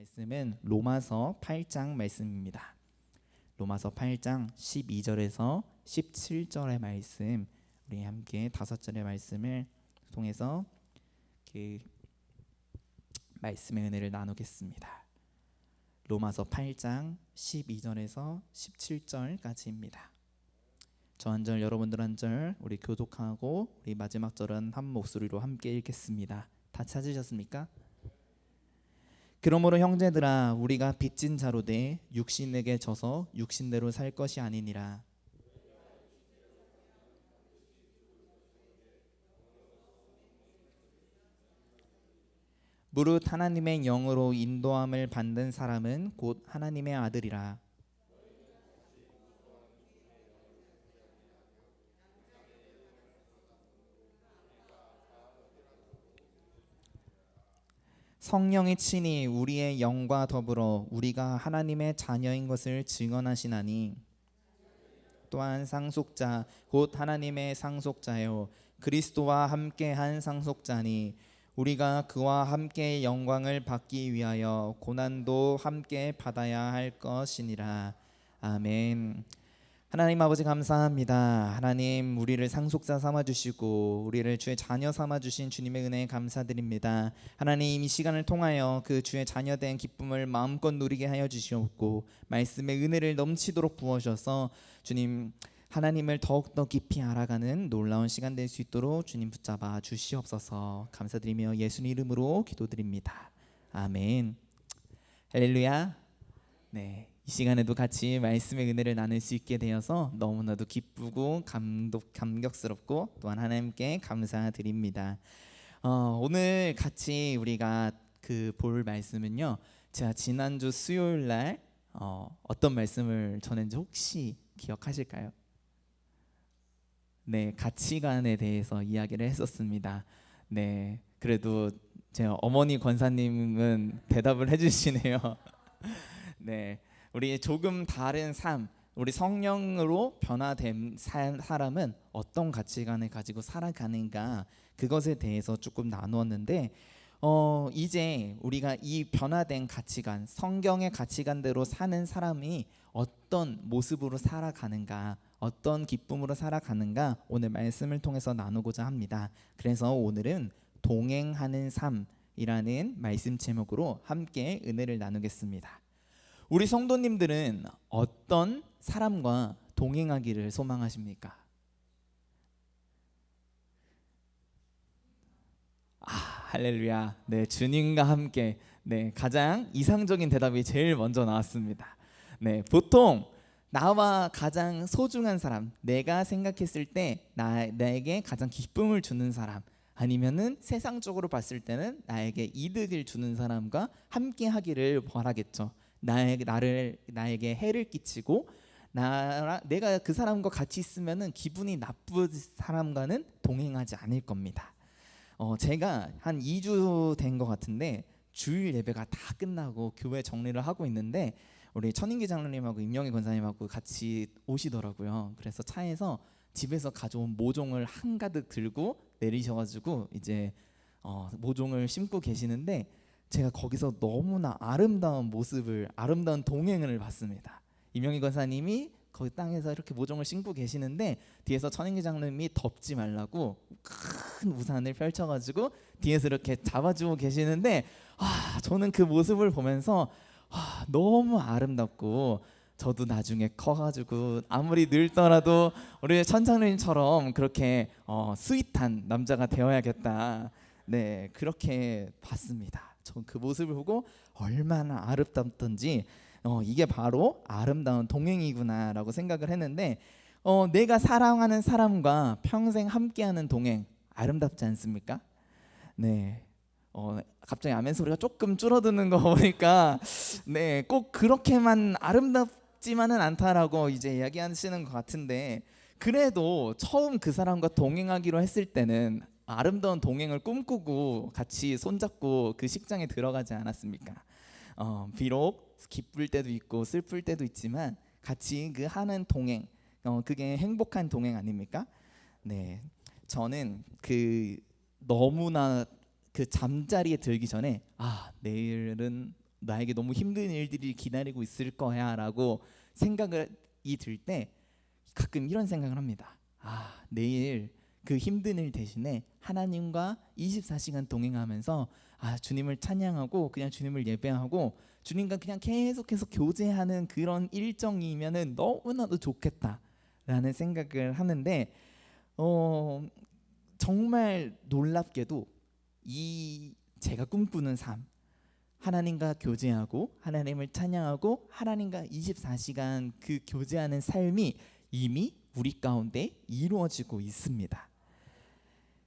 말씀은 로마서 8장 말씀입니다. 로마서 8장 12절에서 17절의 말씀, 우리 함께 5절의 말씀을 통해서 그 말씀의 은혜를 나누겠습니다. 로마서 8장 12절에서 17절까지입니다. 저 한 절, 여러분들 한 절, 우리 교독하고 우리 마지막 절은 한 목소리로 함께 읽겠습니다. 다 찾으셨습니까? 그러므로 형제들아, 우리가 빚진 자로 돼 육신에게 져서 육신대로 살 것이 아니니라. 무릇 하나님의 영으로 인도함을 받는 사람은 곧 하나님의 아들이라. 성령이 친히 우리의 영과 더불어 우리가 하나님의 자녀인 것을 증언하시나니, 또한 상속자 곧 하나님의 상속자요 그리스도와 함께한 상속자니, 우리가 그와 함께 영광을 받기 위하여 고난도 함께 받아야 할 것이니라. 아멘. 하나님 아버지 감사합니다. 하나님, 우리를 상속자 삼아주시고 우리를 주의 자녀 삼아주신 주님의 은혜에 감사드립니다. 하나님, 이 시간을 통하여 그 주의 자녀된 기쁨을 마음껏 누리게 하여 주시옵고 말씀의 은혜를 넘치도록 부어셔서 주님, 하나님을 더욱더 깊이 알아가는 놀라운 시간 될 수 있도록 주님 붙잡아 주시옵소서. 감사드리며 예수님 이름으로 기도드립니다. 아멘. 할렐루야. 네, 이 시간에도 같이 말씀의 은혜를 나눌 수 있게 되어서 너무나도 기쁘고 감격스럽고 또한 하나님께 감사드립니다. 오늘 같이 우리가 볼 말씀은요, 제가 지난주 수요일 날 어떤 말씀을 전했는지 혹시 기억하실까요? 네, 가치관에 대해서 이야기를 했었습니다. 네, 그래도 제 어머니 권사님은 대답을 해주시네요. 네, 우리 조금 다른 삶, 우리 성령으로 변화된 사람은 어떤 가치관을 가지고 살아가는가, 그것에 대해서 조금 나누었는데, 이제 우리가 이 변화된 가치관, 성경의 가치관대로 사는 사람이 어떤 모습으로 살아가는가, 어떤 기쁨으로 살아가는가, 오늘 말씀을 통해서 나누고자 합니다. 그래서 오늘은 동행하는 삶이라는 말씀 제목으로 함께 은혜를 나누겠습니다. 우리 성도님들은 어떤 사람과 동행하기를 소망하십니까? 할렐루야. 네, 주님과 함께. 네, 가장 이상적인 대답이 제일 먼저 나왔습니다. 네, 보통 나와 가장 소중한 사람, 내가 생각했을 때 나에게 가장 기쁨을 주는 사람, 아니면은 세상적으로 봤을 때는 나에게 이득을 주는 사람과 함께 하기를 바라겠죠. 나에게 해를 끼치고 내가 그 사람과 같이 있으면은 기분이 나쁜 사람과는 동행하지 않을 겁니다. 제가 한 2주 된 것 같은데 주일 예배가 다 끝나고 교회 정리를 하고 있는데 우리 천인기 장로님하고 임영희 권사님하고 같이 오시더라고요. 그래서 차에서 집에서 가져온 모종을 한가득 들고 내리셔가지고 이제 모종을 심고 계시는데, 제가 거기서 너무나 아름다운 모습을, 아름다운 동행을 봤습니다. 임영희 권사님이 거기 땅에서 이렇게 모종을 심고 계시는데 뒤에서 천인기 장로님이 덥지 말라고 큰 우산을 펼쳐가지고 뒤에서 이렇게 잡아주고 계시는데, 저는 그 모습을 보면서 너무 아름답고, 저도 나중에 커가지고 아무리 늙더라도 우리 천장님처럼 그렇게 스윗한 남자가 되어야겠다. 네, 그렇게 봤습니다. 전 그 모습을 보고 얼마나 아름답던지 이게 바로 아름다운 동행이구나라고 생각을 했는데, 내가 사랑하는 사람과 평생 함께하는 동행, 아름답지 않습니까? 네. 갑자기 아멘 소리가 조금 줄어드는 거 보니까 네, 꼭 그렇게만 아름답지만은 않다라고 이제 이야기하시는 것 같은데, 그래도 처음 그 사람과 동행하기로 했을 때는 아름다운 동행을 꿈꾸고 같이 손잡고 그 식장에 들어가지 않았습니까? 비록 기쁠 때도 있고 슬플 때도 있지만 같이 그 하는 동행, 그게 행복한 동행 아닙니까? 네, 저는 너무나 그 잠자리에 들기 전에 내일은 나에게 너무 힘든 일들이 기다리고 있을 거야라고 생각이 들 때 가끔 이런 생각을 합니다. 내일 그 힘든 일 대신에 하나님과 24시간 동행하면서 주님을 찬양하고 그냥 주님을 예배하고 주님과 그냥 계속해서 교제하는 그런 일정이면은 너무나도 좋겠다라는 생각을 하는데 정말 놀랍게도 이 제가 꿈꾸는 삶, 하나님과 교제하고 하나님을 찬양하고 하나님과 24시간 그 교제하는 삶이 이미 우리 가운데 이루어지고 있습니다.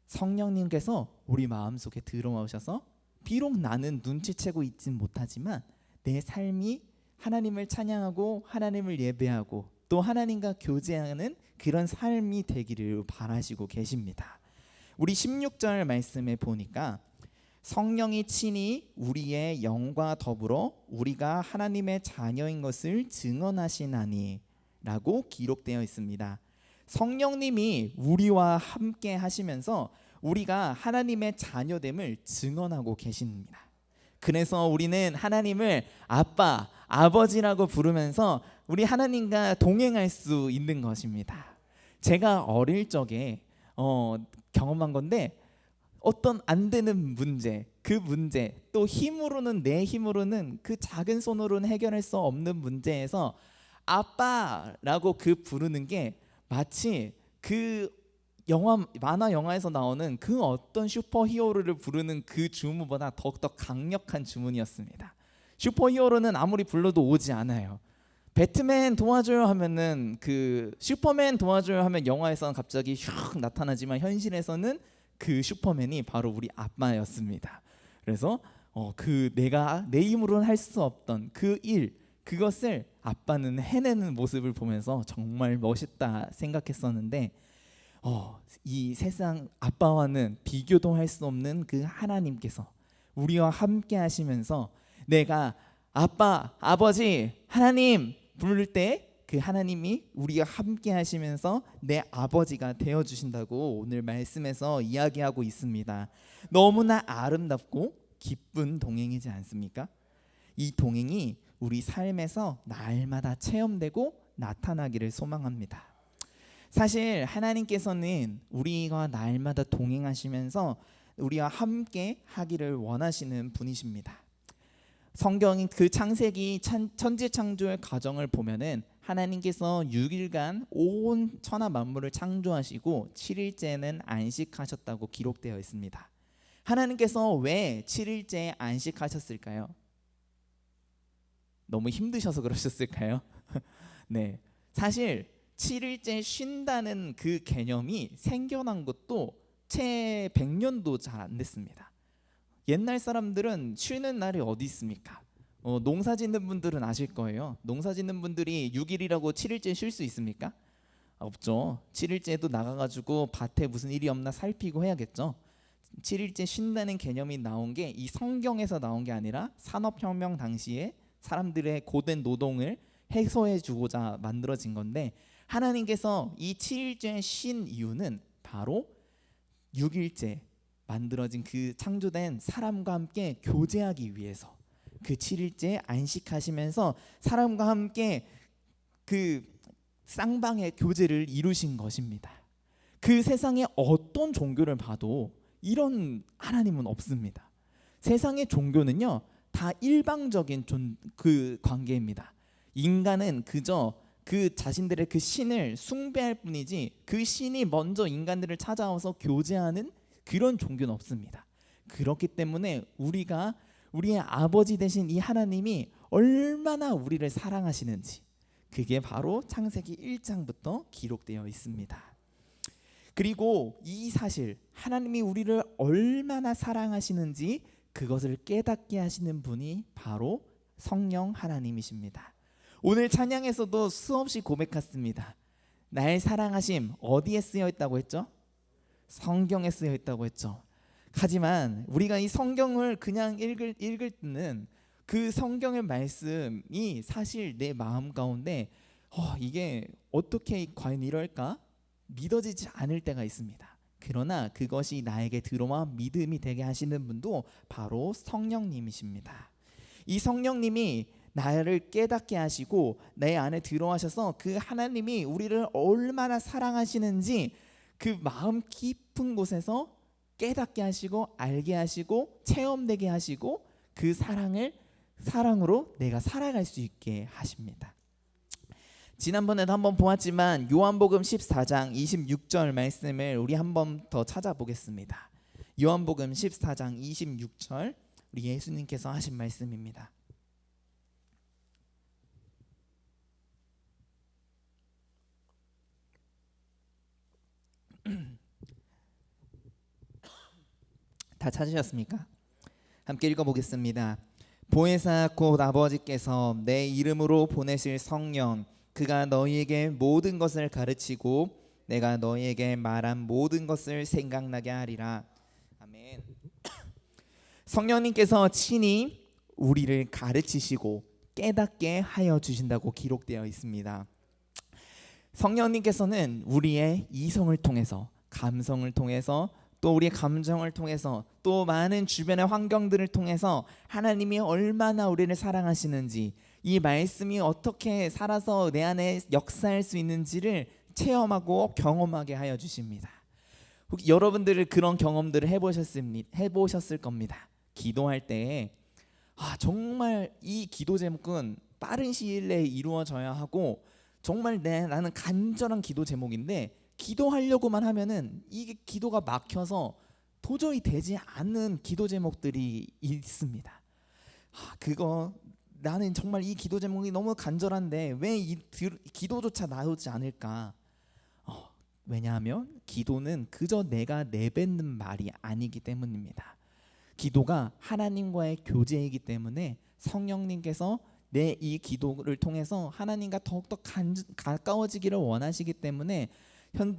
성령님께서 우리 마음속에 들어오셔서 비록 나는 눈치채고 있진 못하지만 내 삶이 하나님을 찬양하고 하나님을 예배하고 또 하나님과 교제하는 그런 삶이 되기를 바라시고 계십니다. 우리 16절 말씀에 보니까 성령이 친히 우리의 영과 더불어 우리가 하나님의 자녀인 것을 증언하시나니 라고 기록되어 있습니다. 성령님이 우리와 함께 하시면서 우리가 하나님의 자녀됨을 증언하고 계십니다. 그래서 우리는 하나님을 아빠, 아버지라고 부르면서 우리 하나님과 동행할 수 있는 것입니다. 제가 어릴 적에 경험한 건데 어떤 안 되는 문제, 그 문제 또 힘으로는 내 힘으로는 그 작은 손으로는 해결할 수 없는 문제에서 아빠라고 그 부르는 게 마치 그 만화 영화에서 나오는 그 어떤 슈퍼히어로를 부르는 그 주문보다 더욱더 강력한 주문이었습니다. 슈퍼히어로는 아무리 불러도 오지 않아요. 배트맨 도와줘요 하면은 그 슈퍼맨 도와줘요 하면 영화에서는 갑자기 슉 나타나지만 현실에서는 그 슈퍼맨이 바로 우리 아빠였습니다. 그래서 그 내가 내 힘으로는 할 수 없던 그 일, 그것을 아빠는 해내는 모습을 보면서 정말 멋있다 생각했었는데 이 세상 아빠와는 비교도 할 수 없는 그 하나님께서 우리와 함께 하시면서 내가 아빠, 아버지, 하나님 부를 때 그 하나님이 우리가 함께 하시면서 내 아버지가 되어주신다고 오늘 말씀에서 이야기하고 있습니다. 너무나 아름답고 기쁜 동행이지 않습니까? 이 동행이 우리 삶에서 날마다 체험되고 나타나기를 소망합니다. 사실 하나님께서는 우리와 날마다 동행하시면서 우리와 함께 하기를 원하시는 분이십니다. 성경인 그 창세기 천지 창조의 과정을 보면은 하나님께서 6일간 온 천하 만물을 창조하시고 7일째는 안식하셨다고 기록되어 있습니다. 하나님께서 왜 7일째에 안식하셨을까요? 너무 힘드셔서 그러셨을까요? 네, 사실 7일째 쉰다는 그 개념이 생겨난 것도 채 100년도 잘 안 됐습니다. 옛날 사람들은 쉬는 날이 어디 있습니까? 농사 짓는 분들은 아실 거예요. 농사 짓는 분들이 6일이라고 7일째 쉴 수 있습니까? 없죠. 7일째도 나가가지고 밭에 무슨 일이 없나 살피고 해야겠죠. 7일째 쉰다는 개념이 나온 게 이 성경에서 나온 게 아니라 산업혁명 당시에 사람들의 고된 노동을 해소해 주고자 만들어진 건데, 하나님께서 이 7일째 쉰 이유는 바로 6일째 만들어진 그 창조된 사람과 함께 교제하기 위해서 그 7일째 안식하시면서 사람과 함께 그 쌍방의 교제를 이루신 것입니다. 그 세상의 어떤 종교를 봐도 이런 하나님은 없습니다. 세상의 종교는요 다 일방적인 그 관계입니다. 인간은 그저 그 자신들의 그 신을 숭배할 뿐이지 그 신이 먼저 인간들을 찾아와서 교제하는 그런 종교는 없습니다. 그렇기 때문에 우리가 우리의 아버지 되신 이 하나님이 얼마나 우리를 사랑하시는지 그게 바로 창세기 1장부터 기록되어 있습니다. 그리고 이 사실 하나님이 우리를 얼마나 사랑하시는지 그것을 깨닫게 하시는 분이 바로 성령 하나님이십니다. 오늘 찬양에서도 수없이 고백했습니다. 나의 사랑하심 어디에 쓰여 있다고 했죠? 성경에 쓰여 있다고 했죠. 하지만 우리가 이 성경을 그냥 읽을 때는 그 성경의 말씀이 사실 내 마음 가운데 이게 어떻게 과연 이럴까? 믿어지지 않을 때가 있습니다. 그러나 그것이 나에게 들어와 믿음이 되게 하시는 분도 바로 성령님이십니다. 이 성령님이 나를 깨닫게 하시고 내 안에 들어와셔서 그 하나님이 우리를 얼마나 사랑하시는지 그 마음 깊은 곳에서 깨닫게 하시고 알게 하시고 체험되게 하시고 그 사랑으로 내가 살아갈 수 있게 하십니다. 지난번에도 한번 보았지만 요한복음 14장 26절 말씀을 우리 한번 더 찾아보겠습니다. 요한복음 14장 26절 우리 예수님께서 하신 말씀입니다. 다 찾으셨습니까? 함께 읽어보겠습니다. 보혜사 곧 아버지께서 내 이름으로 보내실 성령 그가 너희에게 모든 것을 가르치고 내가 너희에게 말한 모든 것을 생각나게 하리라. 아멘. 성령님께서 친히 우리를 가르치시고 깨닫게 하여 주신다고 기록되어 있습니다. 성령님께서는 우리의 이성을 통해서, 감성을 통해서, 또 우리의 감정을 통해서, 또 많은 주변의 환경들을 통해서 하나님이 얼마나 우리를 사랑하시는지, 이 말씀이 어떻게 살아서 내 안에 역사할 수 있는지를 체험하고 경험하게 하여 주십니다. 혹시 여러분들 그런 경험들을 해보셨을 겁니다. 기도할 때 정말 이 기도 제목은 빠른 시일 내에 이루어져야 하고 정말 나는 간절한 기도 제목인데 기도하려고만 하면은 이게 기도가 막혀서 도저히 되지 않는 기도 제목들이 있습니다. 나는 정말 이 기도 제목이 너무 간절한데 왜 이 기도조차 나오지 않을까? 왜냐하면 기도는 그저 내가 내뱉는 말이 아니기 때문입니다. 기도가 하나님과의 교제이기 때문에 성령님께서 내 이 기도를 통해서 하나님과 더욱더 가까워지기를 원하시기 때문에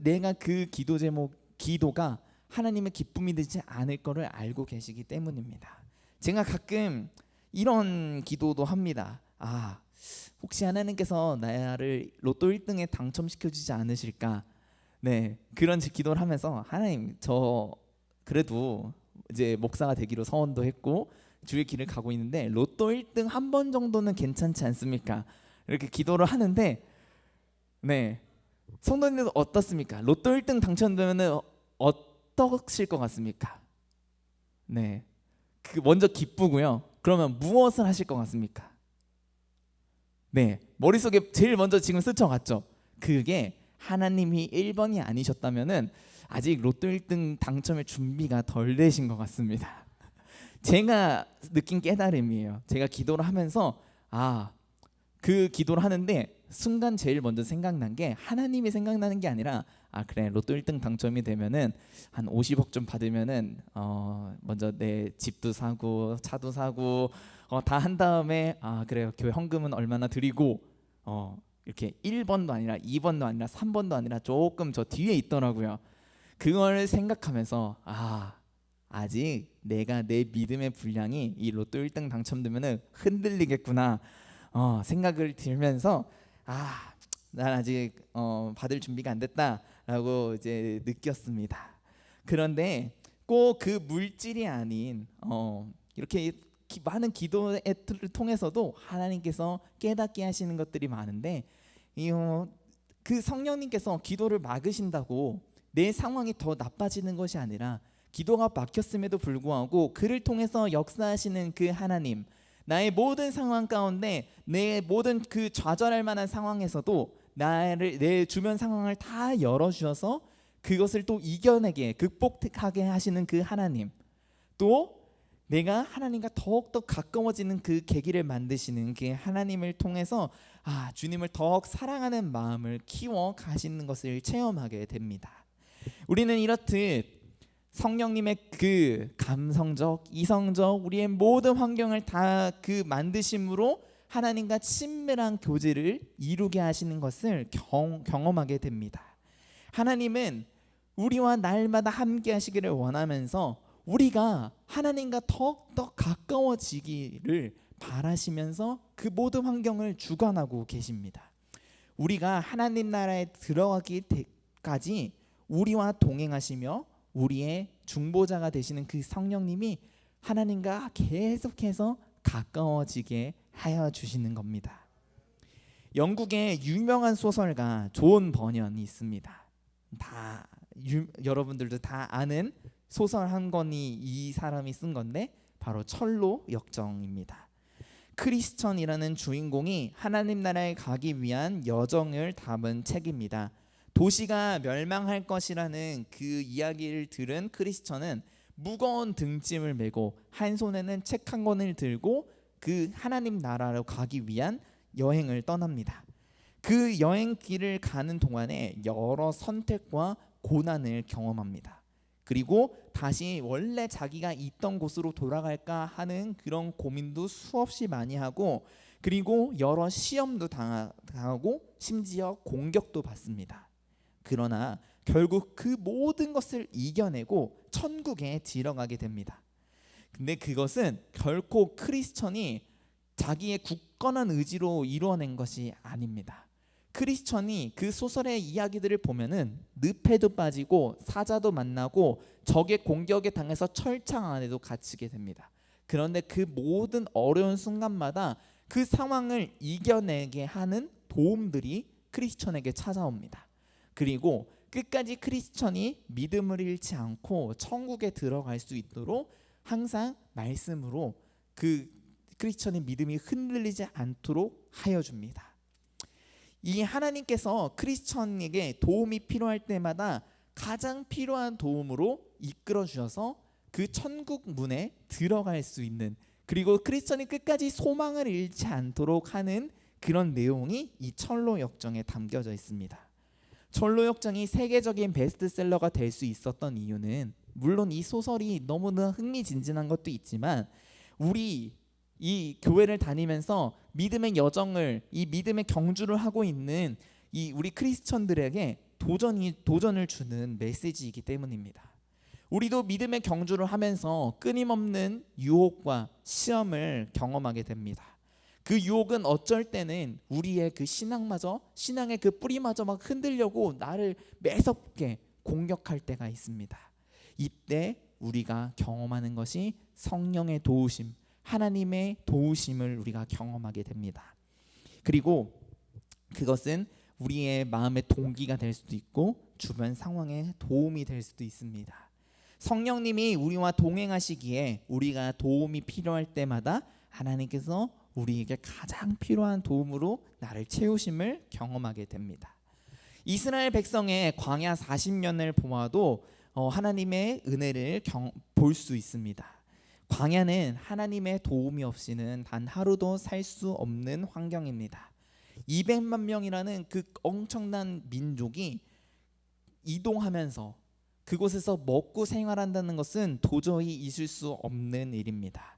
내가 그 기도 제목, 기도가 하나님의 기쁨이 되지 않을 것을 알고 계시기 때문입니다. 제가 가끔 이런 기도도 합니다. 혹시 하나님께서 나를 로또 1등에 당첨시켜 주지 않으실까? 네, 그런 기도를 하면서 하나님, 저 그래도 이제 목사가 되기로 서원도 했고 주의 길을 가고 있는데 로또 1등 한 번 정도는 괜찮지 않습니까? 이렇게 기도를 하는데, 네, 성도님들 어떻습니까? 로또 1등 당첨되면은 어떠실 것 같습니까? 네, 먼저 기쁘고요. 그러면 무엇을 하실 것 같습니까? 네, 머릿속에 제일 먼저 지금 스쳐갔죠. 그게 하나님이 1번이 아니셨다면은 아직 로또 1등 당첨의 준비가 덜 되신 것 같습니다. 제가 느낀 깨달음이에요. 제가 기도를 하면서 그 기도를 하는데 순간 제일 먼저 생각난 게 하나님이 생각나는 게 아니라 그래, 로또 1등 당첨이 되면은 한 50억 좀 받으면은 먼저 내 집도 사고 차도 사고 다 한 다음에 그래요, 교회 헌금은 얼마나 드리고 이렇게 1번도 아니라 2번도 아니라 3번도 아니라 조금 저 뒤에 있더라고요. 그걸 생각하면서 아직 내가 내 믿음의 분량이 이 로또 1등 당첨되면은 흔들리겠구나 생각을 들면서 난 아직 받을 준비가 안 됐다라고 이제 느꼈습니다. 그런데 꼭 그 물질이 아닌 이렇게 많은 기도를 통해서도 하나님께서 깨닫게 하시는 것들이 많은데 그 성령님께서 기도를 막으신다고 내 상황이 더 나빠지는 것이 아니라 기도가 막혔음에도 불구하고 그를 통해서 역사하시는 그 하나님, 나의 모든 상황 가운데 내 모든 그 좌절할 만한 상황에서도 내 주변 상황을 다 열어주셔서 그것을 또 이겨내게 극복하게 하시는 그 하나님, 또 내가 하나님과 더욱더 가까워지는 그 계기를 만드시는 그 하나님을 통해서 주님을 더욱 사랑하는 마음을 키워 가시는 것을 체험하게 됩니다. 우리는 이렇듯 성령님의 그 감성적, 이성적 우리의 모든 환경을 다 그 만드심으로 하나님과 친밀한 교제를 이루게 하시는 것을 경험하게 됩니다. 하나님은 우리와 날마다 함께 하시기를 원하면서 우리가 하나님과 더욱더 가까워지기를 바라시면서 그 모든 환경을 주관하고 계십니다. 우리가 하나님 나라에 들어가기까지 우리와 동행하시며 우리의 중보자가 되시는 그 성령님이 하나님과 계속해서 가까워지게 하여 주시는 겁니다. 영국의 유명한 소설가 존 버년이 있습니다. 여러분들도 다 아는 소설 한 권이 이 사람이 쓴 건데 바로 철로 역정입니다. 크리스천이라는 주인공이 하나님 나라에 가기 위한 여정을 담은 책입니다. 도시가 멸망할 것이라는 그 이야기를 들은 크리스천은 무거운 등짐을 메고 한 손에는 책 한 권을 들고 그 하나님 나라로 가기 위한 여행을 떠납니다. 그 여행길을 가는 동안에 여러 선택과 고난을 경험합니다. 그리고 다시 원래 자기가 있던 곳으로 돌아갈까 하는 그런 고민도 수없이 많이 하고, 그리고 여러 시험도 당하고 심지어 공격도 받습니다. 그러나 결국 그 모든 것을 이겨내고 천국에 들어가게 됩니다. 근데 그것은 결코 크리스천이 자기의 굳건한 의지로 이루어낸 것이 아닙니다. 크리스천이 그 소설의 이야기들을 보면은 늪에도 빠지고 사자도 만나고 적의 공격에 당해서 철창 안에도 갇히게 됩니다. 그런데 그 모든 어려운 순간마다 그 상황을 이겨내게 하는 도움들이 크리스천에게 찾아옵니다. 그리고 끝까지 크리스천이 믿음을 잃지 않고 천국에 들어갈 수 있도록 항상 말씀으로 그 크리스천의 믿음이 흔들리지 않도록 하여 줍니다. 이 하나님께서 크리스천에게 도움이 필요할 때마다 가장 필요한 도움으로 이끌어 주셔서 그 천국 문에 들어갈 수 있는, 그리고 크리스천이 끝까지 소망을 잃지 않도록 하는 그런 내용이 이 철로 역정에 담겨져 있습니다. 철로 역정이 세계적인 베스트셀러가 될 수 있었던 이유는 물론 이 소설이 너무나 흥미진진한 것도 있지만, 우리 이 교회를 다니면서 믿음의 여정을, 이 믿음의 경주를 하고 있는 이 우리 크리스천들에게 도전을 주는 메시지이기 때문입니다. 우리도 믿음의 경주를 하면서 끊임없는 유혹과 시험을 경험하게 됩니다. 그 유혹은 어쩔 때는 우리의 그 신앙의 그 뿌리마저 막 흔들려고 나를 매섭게 공격할 때가 있습니다. 이때 우리가 경험하는 것이 성령의 도우심, 하나님의 도우심을 우리가 경험하게 됩니다. 그리고 그것은 우리의 마음의 동기가 될 수도 있고 주변 상황에 도움이 될 수도 있습니다. 성령님이 우리와 동행하시기에 우리가 도움이 필요할 때마다 하나님께서 우리에게 가장 필요한 도움으로 나를 채우심을 경험하게 됩니다. 이스라엘 백성의 광야 40년을 보아도 하나님의 은혜를 볼 수 있습니다. 광야는 하나님의 도움이 없이는 단 하루도 살 수 없는 환경입니다. 200만 명이라는 그 엄청난 민족이 이동하면서 그곳에서 먹고 생활한다는 것은 도저히 있을 수 없는 일입니다.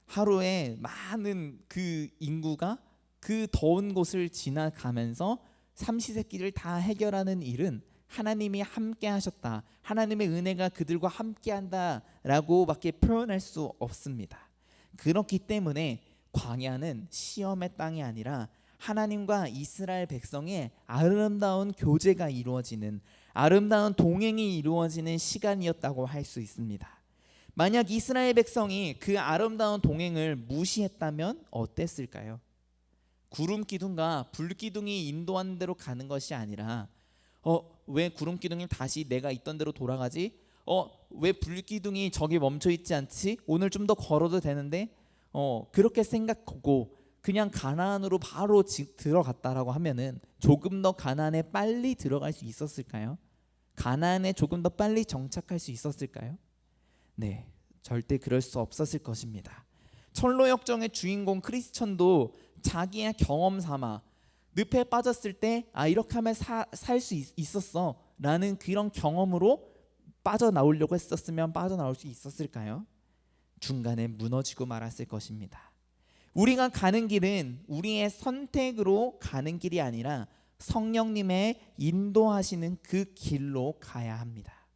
하루에 많은 그 인구가 그 더운 곳을 지나가면서 삼시세끼를 다 해결하는 일은 하나님이 함께 하셨다, 하나님의 은혜가 그들과 함께 한다라고 밖에 표현할 수 없습니다. 그렇기 때문에 광야는 시험의 땅이 아니라 하나님과 이스라엘 백성의 아름다운 교제가 이루어지는, 아름다운 동행이 이루어지는 시간이었다고 할 수 있습니다. 만약 이스라엘 백성이 그 아름다운 동행을 무시했다면 어땠을까요? 구름 기둥과 불 기둥이 인도하는 대로 가는 것이 아니라 왜 구름 기둥이 다시 내가 있던 대로 돌아가지? 왜 불 기둥이 저기 멈춰 있지 않지? 오늘 좀 더 걸어도 되는데? 그렇게 생각하고 그냥 가나안으로 바로 들어갔다라고 하면은 조금 더 가나안에 빨리 들어갈 수 있었을까요? 가나안에 조금 더 빨리 정착할 수 있었을까요? 네, 절대 그럴 수 없었을 것입니다. 철로 역정의 주인공 크리스천도 자기의 경험 삼아 늪에 빠졌을 때 이렇게 하면 살 수 있었어 라는 그런 경험으로 빠져나오려고 했었으면 빠져나올 수 있었을까요? 중간에 무너지고 말았을 것입니다. 우리가 가는 길은 우리의 선택으로 가는 길이 아니라 성령님의 인도하시는 그 길로 가야 합니다.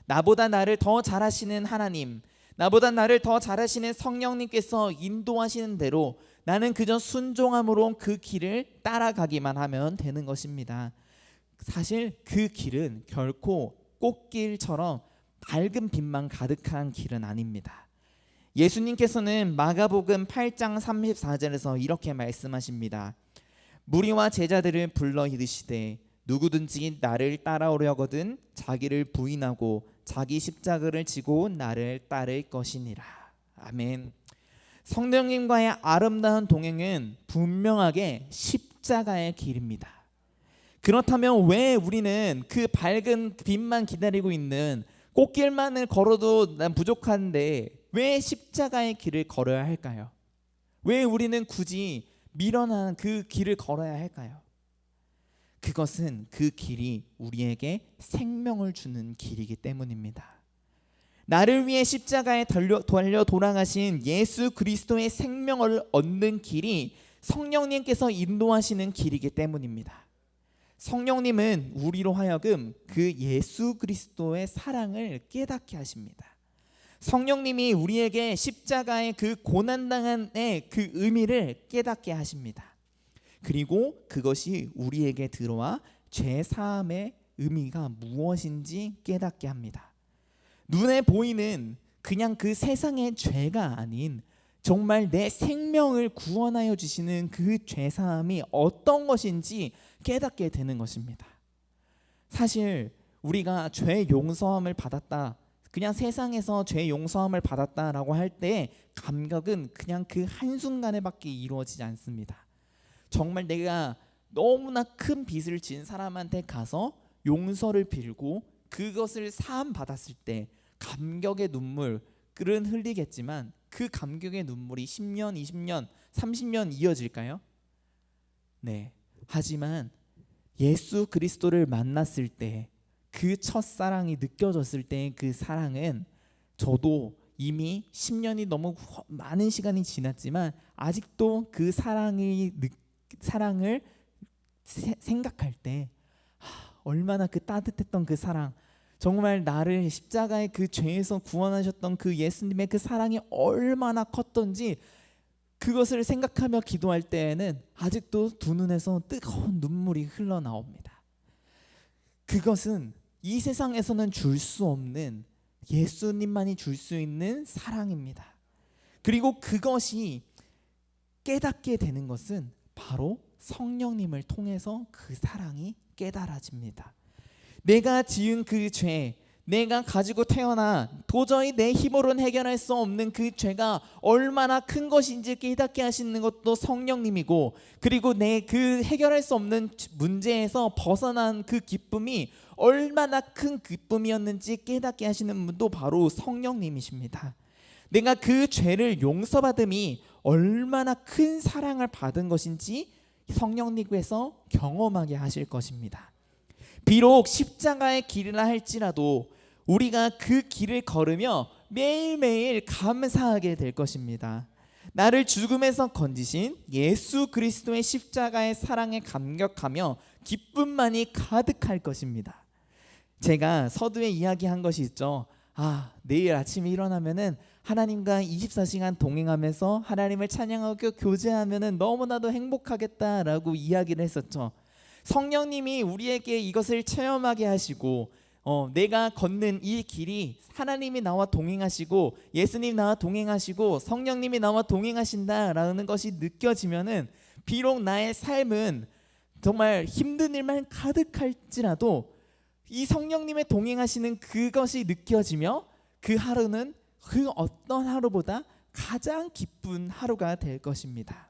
나보다 나를 더 잘하시는 하나님, 나보다 나를 더 잘하시는 성령님께서 인도하시는 대로 나는 그저 순종함으로 그 길을 따라가기만 하면 되는 것입니다. 사실 그 길은 결코 꽃길처럼 밝은 빛만 가득한 길은 아닙니다. 예수님께서는 마가복음 8장 34절에서 이렇게 말씀하십니다. 무리와 제자들을 불러 이르시되 누구든지 나를 따라오려거든 자기를 부인하고 자기 십자가를 지고 나를 따를 것이니라. 아멘. 성령님과의 아름다운 동행은 분명하게 십자가의 길입니다. 그렇다면 왜 우리는 그 밝은 빛만 기다리고 있는 꽃길만을 걸어도 난 부족한데 왜 십자가의 길을 걸어야 할까요? 왜 우리는 굳이 미련한 그 길을 걸어야 할까요? 그것은 그 길이 우리에게 생명을 주는 길이기 때문입니다. 나를 위해 십자가에 달려 돌아가신 예수 그리스도의 생명을 얻는 길이 성령님께서 인도하시는 길이기 때문입니다. 성령님은 우리로 하여금 그 예수 그리스도의 사랑을 깨닫게 하십니다. 성령님이 우리에게 십자가의 그 고난당한의 그 의미를 깨닫게 하십니다. 그리고 그것이 우리에게 들어와 죄사함의 의미가 무엇인지 깨닫게 합니다. 눈에 보이는 그냥 그 세상의 죄가 아닌 정말 내 생명을 구원하여 주시는 그 죄사함이 어떤 것인지 깨닫게 되는 것입니다. 사실 우리가 죄 용서함을 받았다, 그냥 세상에서 죄 용서함을 받았다라고 할 때 감격은 그냥 그 한순간에 밖에 이루어지지 않습니다. 정말 내가 너무나 큰 빚을 진 사람한테 가서 용서를 빌고 그것을 사함 받았을 때 감격의 눈물은 흘리겠지만 그 감격의 눈물이 10년, 20년, 30년 이어질까요? 네. 하지만 예수 그리스도를 만났을 때 그 첫사랑이 느껴졌을 때 그 사랑은 저도 이미 10년이 너무 많은 시간이 지났지만 아직도 그 사랑을 생각할 때 얼마나 그 따뜻했던 그 사랑, 정말 나를 십자가의 그 죄에서 구원하셨던 그 예수님의 그 사랑이 얼마나 컸던지 그것을 생각하며 기도할 때에는 아직도 두 눈에서 뜨거운 눈물이 흘러나옵니다. 그것은 이 세상에서는 줄 수 없는 예수님만이 줄 수 있는 사랑입니다. 그리고 그것이 깨닫게 되는 것은 바로 성령님을 통해서 그 사랑이 깨달아집니다. 내가 지은 그 죄, 내가 가지고 태어나 도저히 내 힘으로는 해결할 수 없는 그 죄가 얼마나 큰 것인지 깨닫게 하시는 것도 성령님이고, 그리고 내 그 해결할 수 없는 문제에서 벗어난 그 기쁨이 얼마나 큰 기쁨이었는지 깨닫게 하시는 분도 바로 성령님이십니다. 내가 그 죄를 용서받음이 얼마나 큰 사랑을 받은 것인지 성령님께서 경험하게 하실 것입니다. 비록 십자가의 길이라 할지라도 우리가 그 길을 걸으며 매일매일 감사하게 될 것입니다. 나를 죽음에서 건지신 예수 그리스도의 십자가의 사랑에 감격하며 기쁨만이 가득할 것입니다. 제가 서두에 이야기한 것이 있죠. 내일 아침에 일어나면은 하나님과 24시간 동행하면서 하나님을 찬양하고 교제하면은 너무나도 행복하겠다라고 이야기를 했었죠. 성령님이 우리에게 이것을 체험하게 하시고 내가 걷는 이 길이 하나님이 나와 동행하시고 예수님 나와 동행하시고 성령님이 나와 동행하신다라는 것이 느껴지면은 비록 나의 삶은 정말 힘든 일만 가득할지라도 이 성령님의 동행하시는 그것이 느껴지며 그 하루는 그 어떤 하루보다 가장 기쁜 하루가 될 것입니다.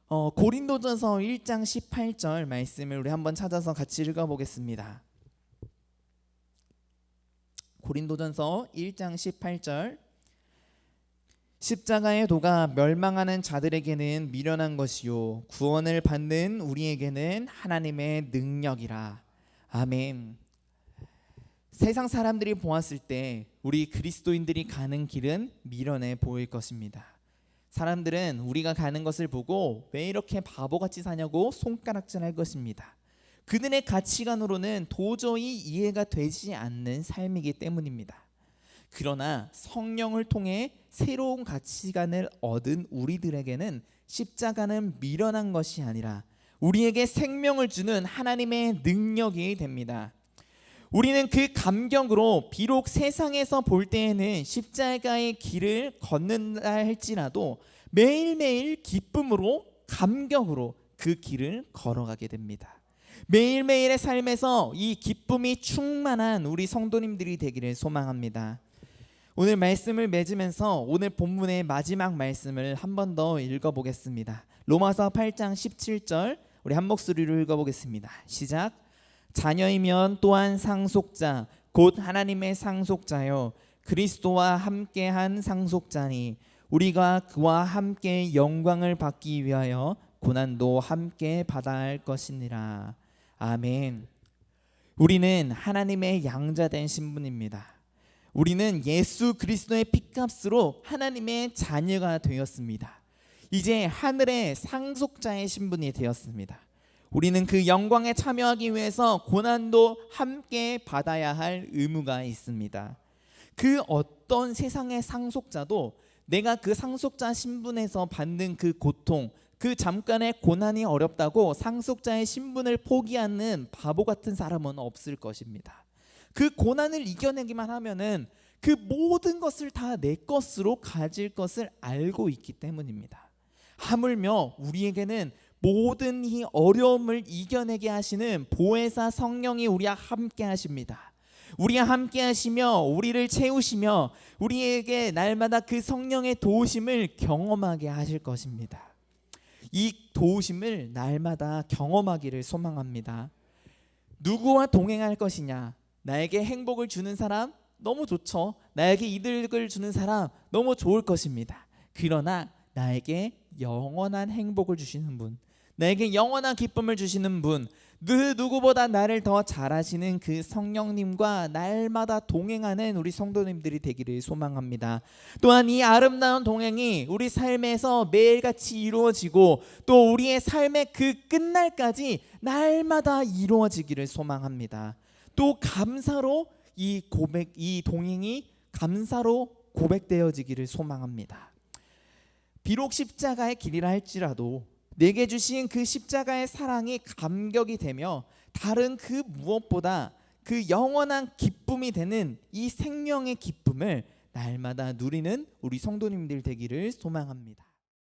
고린도전서 1장 18절 말씀을 우리 한번 찾아서 같이 읽어보겠습니다. 고린도전서 1장 18절, 십자가의 도가 멸망하는 자들에게는 미련한 것이요 구원을 받는 우리에게는 하나님의 능력이라. 아멘. 세상 사람들이 보았을 때 우리 그리스도인들이 가는 길은 미련해 보일 것입니다. 사람들은 우리가 가는 것을 보고 왜 이렇게 바보같이 사냐고 손가락질할 것입니다. 그들의 가치관으로는 도저히 이해가 되지 않는 삶이기 때문입니다. 그러나 성령을 통해 새로운 가치관을 얻은 우리들에게는 십자가는 미련한 것이 아니라 우리에게 생명을 주는 하나님의 능력이 됩니다. 우리는 그 감격으로 비록 세상에서 볼 때에는 십자가의 길을 걷는다 할지라도 매일매일 기쁨으로 감격으로 그 길을 걸어가게 됩니다. 매일매일의 삶에서 이 기쁨이 충만한 우리 성도님들이 되기를 소망합니다. 오늘 말씀을 맺으면서 오늘 본문의 마지막 말씀을 한 번 더 읽어보겠습니다. 로마서 8장 17절 우리 한 목소리로 읽어보겠습니다. 시작. 자녀이면 또한 상속자 곧 하나님의 상속자요 그리스도와 함께한 상속자니 우리가 그와 함께 영광을 받기 위하여 고난도 함께 받아야 할 것이니라. 아멘. 우리는 하나님의 양자된 신분입니다. 우리는 예수 그리스도의 피값으로 하나님의 자녀가 되었습니다. 이제 하늘의 상속자의 신분이 되었습니다. 우리는 그 영광에 참여하기 위해서 고난도 함께 받아야 할 의무가 있습니다. 그 어떤 세상의 상속자도 내가 그 상속자 신분에서 받는 그 고통, 그 잠깐의 고난이 어렵다고 상속자의 신분을 포기하는 바보 같은 사람은 없을 것입니다. 그 고난을 이겨내기만 하면은 그 모든 것을 다 내 것으로 가질 것을 알고 있기 때문입니다. 하물며 우리에게는 모든 이 어려움을 이겨내게 하시는 보혜사 성령이 우리와 함께 하십니다. 우리와 함께 하시며 우리를 채우시며 우리에게 날마다 그 성령의 도우심을 경험하게 하실 것입니다. 이 도우심을 날마다 경험하기를 소망합니다. 누구와 동행할 것이냐? 나에게 행복을 주는 사람 너무 좋죠. 나에게 이득을 주는 사람 너무 좋을 것입니다. 그러나 나에게 영원한 행복을 주시는 분, 나에게 영원한 기쁨을 주시는 분, 그 누구보다 나를 더 잘하시는 그 성령님과 날마다 동행하는 우리 성도님들이 되기를 소망합니다. 또한 이 아름다운 동행이 우리 삶에서 매일같이 이루어지고 또 우리의 삶의 그 끝날까지 날마다 이루어지기를 소망합니다. 또 감사로 이 동행이 감사로 고백되어지기를 소망합니다. 비록 십자가의 길이라 할지라도 내게 주신 그 십자가의 사랑이 감격이 되며 다른 그 무엇보다 그 영원한 기쁨이 되는 이 생명의 기쁨을 날마다 누리는 우리 성도님들 되기를 소망합니다.